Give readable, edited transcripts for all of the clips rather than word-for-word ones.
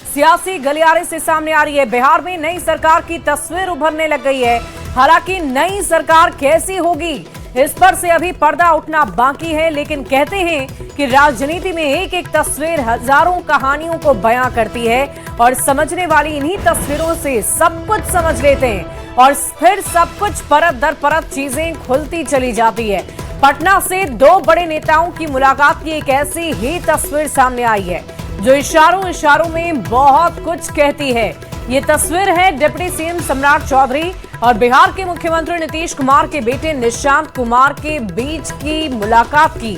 सियासी गलियारे से सामने आ रही है। बिहार में नई सरकार की तस्वीर उभरने लग गई है। हालांकि नई सरकार कैसी होगी, इस पर से अभी पर्दा उठना बाकी है, लेकिन कहते हैं कि राजनीति में एक एक तस्वीर हजारों कहानियों को बयां करती है और समझने वाली इन्हीं तस्वीरों से सब कुछ समझ लेते हैं और फिर सब कुछ परत दर परत चीजें खुलती चली जाती है। पटना से दो बड़े नेताओं की मुलाकात की एक ऐसी ही तस्वीर सामने आई है जो इशारों में बहुत कुछ कहती है। ये तस्वीर है डिप्टी सीएम सम्राट चौधरी और बिहार के मुख्यमंत्री नीतीश कुमार के बेटे निशांत कुमार के बीच की मुलाकात की।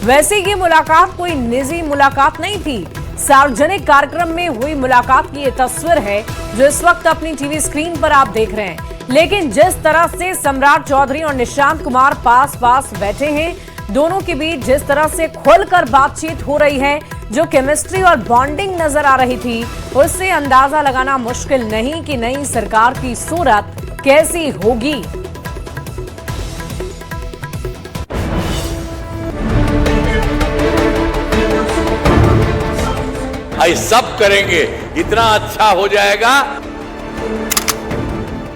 वैसे ये मुलाकात कोई निजी मुलाकात नहीं थी, सार्वजनिक कार्यक्रम में हुई मुलाकात की ये तस्वीर है जो इस वक्त अपनी टीवी स्क्रीन पर आप देख रहे हैं। लेकिन जिस तरह से सम्राट चौधरी और निशांत कुमार पास पास बैठे हैं, दोनों के बीच जिस तरह से खुलकर बातचीत हो रही है, जो केमिस्ट्री और बॉन्डिंग नजर आ रही थी, उससे अंदाजा लगाना मुश्किल नहीं कि नई सरकार की सूरत कैसी होगी। भाई सब करेंगे, इतना अच्छा हो जाएगा।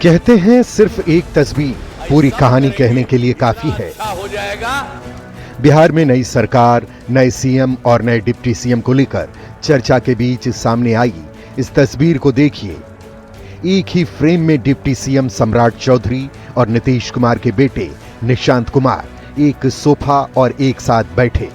कहते हैं सिर्फ एक तस्वीर पूरी कहानी कहने के लिए काफी है। अच्छा हो जाएगा। बिहार में नई सरकार, नए सीएम और नए डिप्टी सीएम को लेकर चर्चा के बीच सामने आई इस तस्वीर को देखिए। एक ही फ्रेम में डिप्टी सीएम सम्राट चौधरी और नीतीश कुमार के बेटे निशांत कुमार एक सोफा और एक साथ बैठे।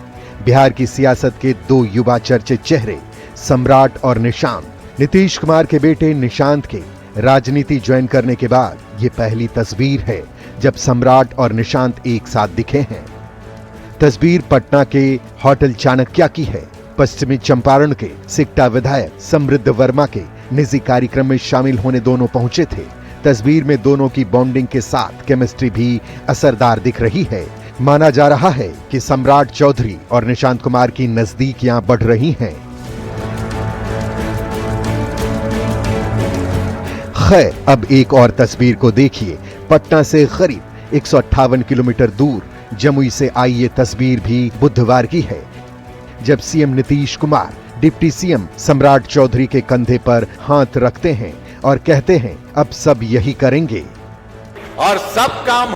बिहार की सियासत के दो युवा चर्चित चेहरे सम्राट और निशांत। नीतीश कुमार के बेटे निशांत के राजनीति ज्वाइन करने के बाद ये पहली तस्वीर है जब सम्राट और निशांत एक साथ दिखे हैं। तस्वीर पटना के होटल चाणक्य की है। पश्चिमी चंपारण के सिकटा विधायक समृद्ध वर्मा के निजी कार्यक्रम में शामिल होने दोनों पहुंचे थे। तस्वीर में दोनों की बॉन्डिंग के साथ केमिस्ट्री भी असरदार दिख रही है। माना जा रहा है कि सम्राट चौधरी और निशांत कुमार की नजदीकियां बढ़ रही हैं। खैर, अब एक और तस्वीर को देखिए। पटना से करीब 158 किलोमीटर दूर जमुई से आई ये तस्वीर भी बुधवार की है, जब CM Nitish Kumar deputy CM सम्राट चौधरी के कंधे पर हाथ रखते हैं और कहते हैं अब सब यही करेंगे और सब काम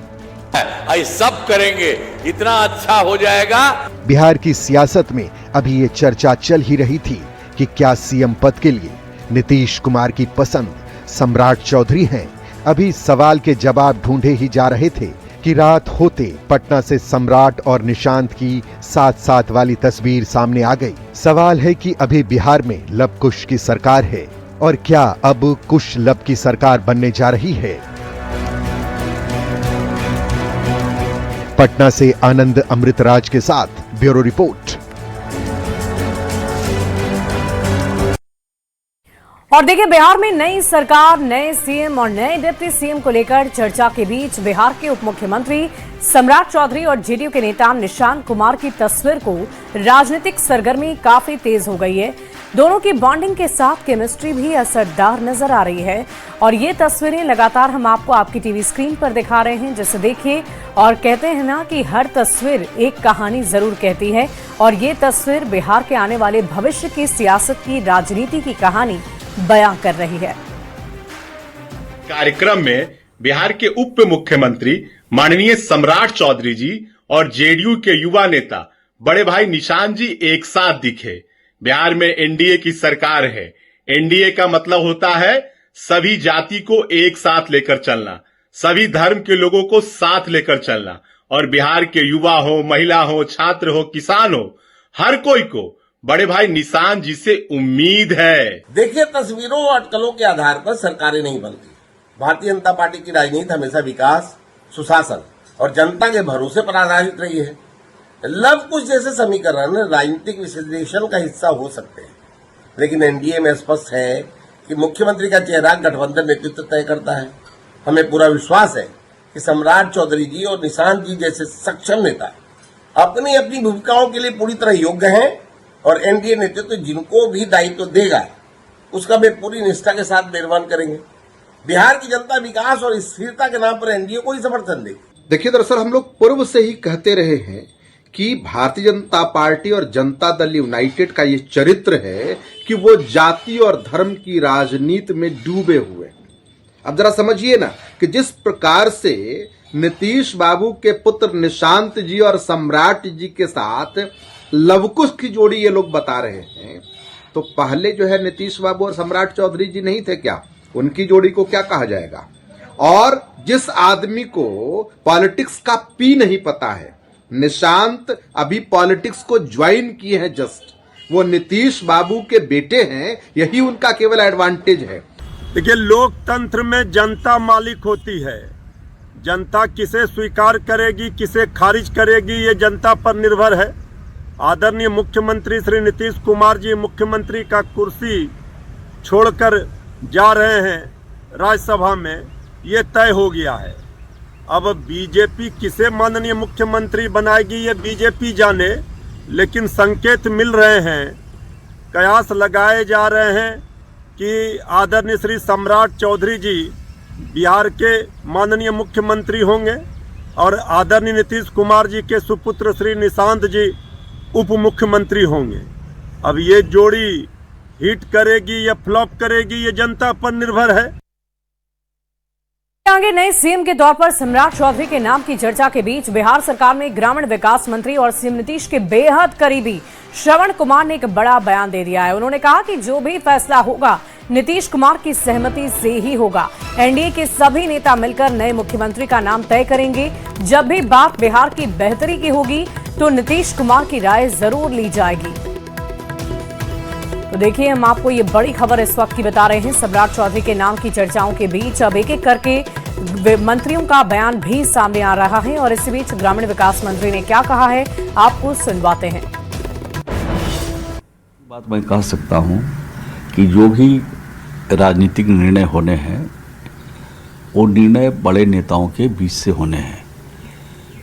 सब करेंगे, इतना अच्छा हो जाएगा। बिहार की सियासत में अभी ये चर्चा चल ही रही थी कि क्या सीएम पद के लिए नीतीश कुमार की पसंद सम्राट चौधरी हैं। अभी सवाल के जवाब ढूंढे ही जा रहे थे कि रात होते पटना से सम्राट और निशांत की साथ साथ वाली तस्वीर सामने आ गई। सवाल है कि अभी बिहार में लब कुश की सरकार है और क्या अब कुश लब की सरकार बनने जा रही है। पटना से आनंद अमृतराज के साथ ब्यूरो रिपोर्ट। और देखिए, बिहार में नई सरकार, नए सीएम और नए डिप्टी सीएम को लेकर चर्चा के बीच बिहार के उप मुख्यमंत्री सम्राट चौधरी और जेडीयू के नेता निशांत कुमार की तस्वीर को राजनीतिक सरगर्मी काफी तेज हो गई है। दोनों की बॉन्डिंग के साथ केमिस्ट्री भी असरदार नजर आ रही है और ये तस्वीरें लगातार हम आपको आपकी टीवी स्क्रीन पर दिखा रहे हैं, जिसे देखिए और कहते हैं ना कि हर तस्वीर एक कहानी जरूर कहती है और ये तस्वीर बिहार के आने वाले भविष्य की सियासत की, राजनीति की कहानी बयां कर रही है। कार्यक्रम में बिहार के उप मुख्यमंत्री माननीय सम्राट चौधरी जी और जेडीयू के युवा नेता बड़े भाई निशांत जी एक साथ दिखे। बिहार में एनडीए की सरकार है। एनडीए का मतलब होता है सभी जाति को एक साथ लेकर चलना, सभी धर्म के लोगों को साथ लेकर चलना, और बिहार के युवा हो, महिला हो, छात्र हो, किसान हो, हर कोई को बड़े भाई निशांत जी से उम्मीद है। देखिए, तस्वीरों और अटकलों के आधार पर सरकारें नहीं बनती। भारतीय जनता पार्टी की राजनीति हमेशा विकास, सुशासन और जनता के भरोसे पर आधारित रही है। लव कुश जैसे समीकरण राजनीतिक विश्लेषण का हिस्सा हो सकते हैं, लेकिन एनडीए में स्पष्ट है कि मुख्यमंत्री का चेहरा गठबंधन नेतृत्व तय करता है। हमें पूरा विश्वास है कि सम्राट चौधरी जी और निशांत जी जैसे सक्षम नेता अपनी अपनी भूमिकाओं के लिए पूरी तरह योग्य हैं और एनडीए नेतृत्व जिनको भी दायित्व देगा उसका वे पूरी निष्ठा के साथ निर्वहन करेंगे। बिहार की जनता विकास और स्थिरता के नाम पर एनडीए को ही समर्थन देगी। देखिए, दरअसल हम लोग पूर्व से ही कहते रहे हैं कि भारतीय जनता पार्टी और जनता दल यूनाइटेड का ये चरित्र है कि वो जाति और धर्म की राजनीति में डूबे हुए। अब जरा समझिए ना कि जिस प्रकार से नीतीश बाबू के पुत्र निशांत जी और सम्राट जी के साथ लवकुश की जोड़ी ये लोग बता रहे हैं, तो पहले जो है नीतीश बाबू और सम्राट चौधरी जी नहीं थे क्या? उनकी जोड़ी को क्या कहा जाएगा? और जिस आदमी को पॉलिटिक्स का पी नहीं पता है, निशांत अभी पॉलिटिक्स को ज्वाइन किए हैं जस्ट, वो नीतीश बाबू के बेटे हैं, यही उनका केवल एडवांटेज है। देखिए, लोकतंत्र में जनता मालिक होती है। जनता किसे स्वीकार करेगी, किसे खारिज करेगी, ये जनता पर निर्भर है। आदरणीय मुख्यमंत्री श्री नीतीश कुमार जी मुख्यमंत्री का कुर्सी छोड़कर जा रहे हैं राज्यसभा में, ये तय हो गया है। अब बीजेपी किसे माननीय मुख्यमंत्री बनाएगी ये बीजेपी जाने, लेकिन संकेत मिल रहे हैं, कयास लगाए जा रहे हैं कि आदरणीय श्री सम्राट चौधरी जी बिहार के माननीय मुख्यमंत्री होंगे और आदरणीय नीतीश कुमार जी के सुपुत्र श्री निशांत जी उप मुख्यमंत्री होंगे। अब ये जोड़ी हिट करेगी या फ्लॉप करेगी ये जनता पर निर्भर है। आगे नए सीएम के तौर पर सम्राट चौधरी के नाम की चर्चा के बीच बिहार सरकार में ग्रामीण विकास मंत्री और सीएम नीतीश के बेहद करीबी श्रवण कुमार ने एक बड़ा बयान दे दिया है। उन्होंने कहा कि जो भी फैसला होगा नीतीश कुमार की सहमति से ही होगा। एनडीए के सभी नेता मिलकर नए मुख्यमंत्री का नाम तय करेंगे। जब भी बात बिहार की बेहतरी की होगी तो नीतीश कुमार की राय जरूर ली जाएगी। तो देखिए, हम आपको ये बड़ी खबर इस वक्त की बता रहे हैं। सम्राट चौधरी के नाम की चर्चाओं के बीच अब एक एक करके मंत्रियों का बयान भी सामने आ रहा है और इसी बीच ग्रामीण विकास मंत्री ने क्या कहा है आपको सुनवाते हैं। बात मैं कह सकता हूं कि जो भी राजनीतिक निर्णय होने हैं वो निर्णय बड़े नेताओं के बीच से होने हैं।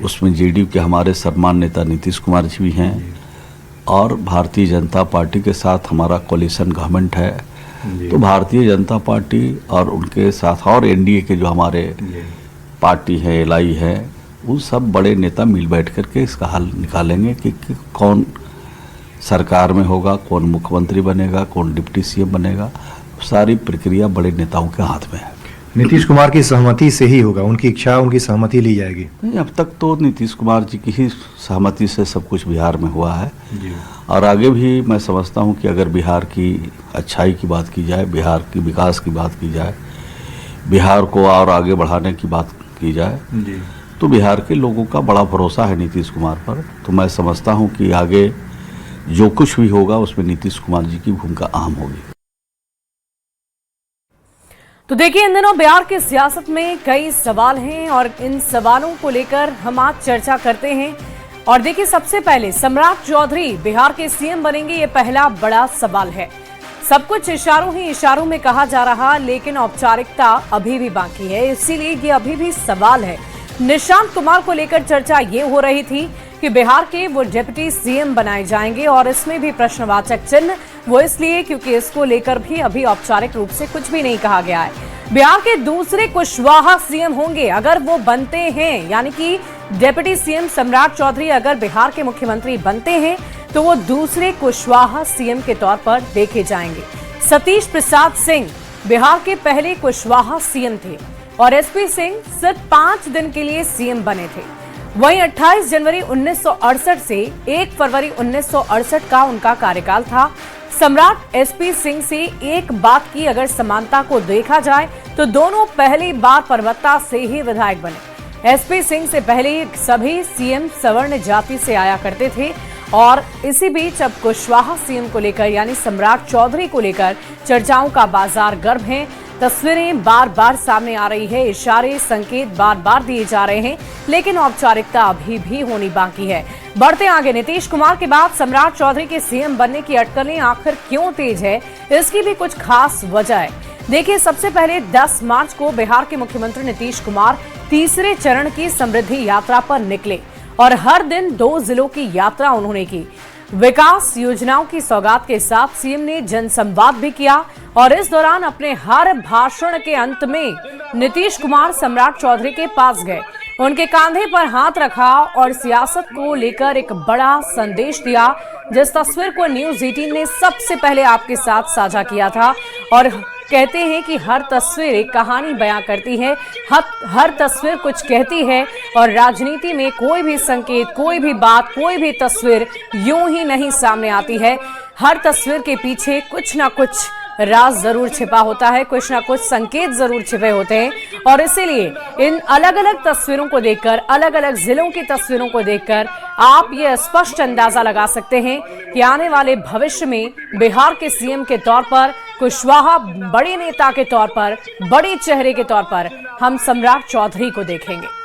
उसमें जेडीयू के हमारे सम्मान नेता नीतीश कुमार जी भी हैं और भारतीय जनता पार्टी के साथ हमारा कोलिशन गवर्नमेंट है, तो भारतीय जनता पार्टी और उनके साथ और एनडीए के जो हमारे पार्टी है, एलआई है, वो सब बड़े नेता मिल बैठ करके इसका हल निकालेंगे कि कौन सरकार में होगा, कौन मुख्यमंत्री बनेगा, कौन डिप्टी सीएम बनेगा। सारी प्रक्रिया बड़े नेताओं के हाथ में है। नीतीश कुमार की सहमति से ही होगा, उनकी इच्छा, उनकी सहमति ली जाएगी? नहीं, अब तक तो नीतीश कुमार जी की ही सहमति से सब कुछ बिहार में हुआ है और आगे भी मैं समझता हूं कि अगर बिहार की अच्छाई की बात की जाए, बिहार की विकास की बात की जाए, बिहार को और आगे बढ़ाने की बात की जाए, तो बिहार के लोगों का बड़ा भरोसा है नीतीश कुमार पर। तो मैं समझता हूँ कि आगे जो कुछ भी होगा उसमें नीतीश कुमार जी की भूमिका अहम होगी। तो देखिए, इन दिनों बिहार की सियासत में कई सवाल हैं और इन सवालों को लेकर हम आज चर्चा करते हैं। और देखिए, सबसे पहले सम्राट चौधरी बिहार के सीएम बनेंगे, ये पहला बड़ा सवाल है। सब कुछ इशारों ही इशारों में कहा जा रहा, लेकिन औपचारिकता अभी भी बाकी है, इसीलिए ये अभी भी सवाल है। निशांत कुमार को लेकर चर्चा ये हो रही थी कि बिहार के वो डिप्टी सीएम बनाए जाएंगे और इसमें भी प्रश्नवाचक चिन्ह, वो इसलिए क्योंकि इसको लेकर भी अभी औपचारिक रूप से कुछ भी नहीं कहा गया है। बिहार के दूसरे कुशवाहा सीएम होंगे अगर वो बनते हैं, यानी कि डिप्टी सीएम सम्राट चौधरी अगर बिहार के मुख्यमंत्री बनते हैं तो वो दूसरे कुशवाहा सीएम के तौर पर देखे जाएंगे। सतीश प्रसाद सिंह बिहार के पहले कुशवाहा सीएम थे और एसपी सिंह सिर्फ 5 दिन के लिए सीएम बने थे। वहीं 28 जनवरी 1968 से 1 फरवरी 1968 का उनका कार्यकाल था। सम्राट एसपी सिंह से एक बात की अगर समानता को देखा जाए तो दोनों पहली बार पर्वता से ही विधायक बने। एसपी सिंह से पहले सभी सीएम सवर्ण जाति से आया करते थे और इसी बीच अब कुशवाहा सीएम को लेकर यानी सम्राट चौधरी को लेकर चर्चाओं का बाजार गर्म है। तस्वीरें बार बार सामने आ रही है, इशारे संकेत बार बार दिए जा रहे हैं, लेकिन औपचारिकता अभी भी होनी बाकी है। बढ़ते आगे, नीतीश कुमार के बाद सम्राट चौधरी के सीएम बनने की अटकलें आखिर क्यों तेज है, इसकी भी कुछ खास वजह है। देखिए, सबसे पहले 10 मार्च को बिहार के मुख्यमंत्री नीतीश कुमार तीसरे चरण की समृद्धि यात्रा पर निकले और हर दिन 2 जिलों की यात्रा उन्होंने की। विकास योजनाओं की सौगात के साथ सीएम ने जनसंवाद भी किया और इस दौरान अपने हर भाषण के अंत में नीतीश कुमार सम्राट चौधरी के पास गए उनके कंधे पर हाथ रखा और सियासत को लेकर एक बड़ा संदेश दिया, जिस तस्वीर को न्यूज़ 18 ने सबसे पहले आपके साथ साझा किया था। और कहते हैं कि हर तस्वीर एक कहानी बयां करती है, हर तस्वीर कुछ कहती है। और राजनीति में कोई भी संकेत, कोई भी बात, कोई भी तस्वीर यूं ही नहीं सामने आती है। हर तस्वीर के पीछे कुछ ना कुछ राज जरूर छिपा होता है, कुछ ना कुछ संकेत जरूर छिपे होते हैं। और इसीलिए इन अलग अलग तस्वीरों को देखकर, अलग अलग जिलों की तस्वीरों को देखकर आप ये स्पष्ट अंदाजा लगा सकते हैं कि आने वाले भविष्य में बिहार के सीएम के तौर पर कुशवाहा, बड़े नेता के तौर पर, बड़े चेहरे के तौर पर हम सम्राट चौधरी को देखेंगे।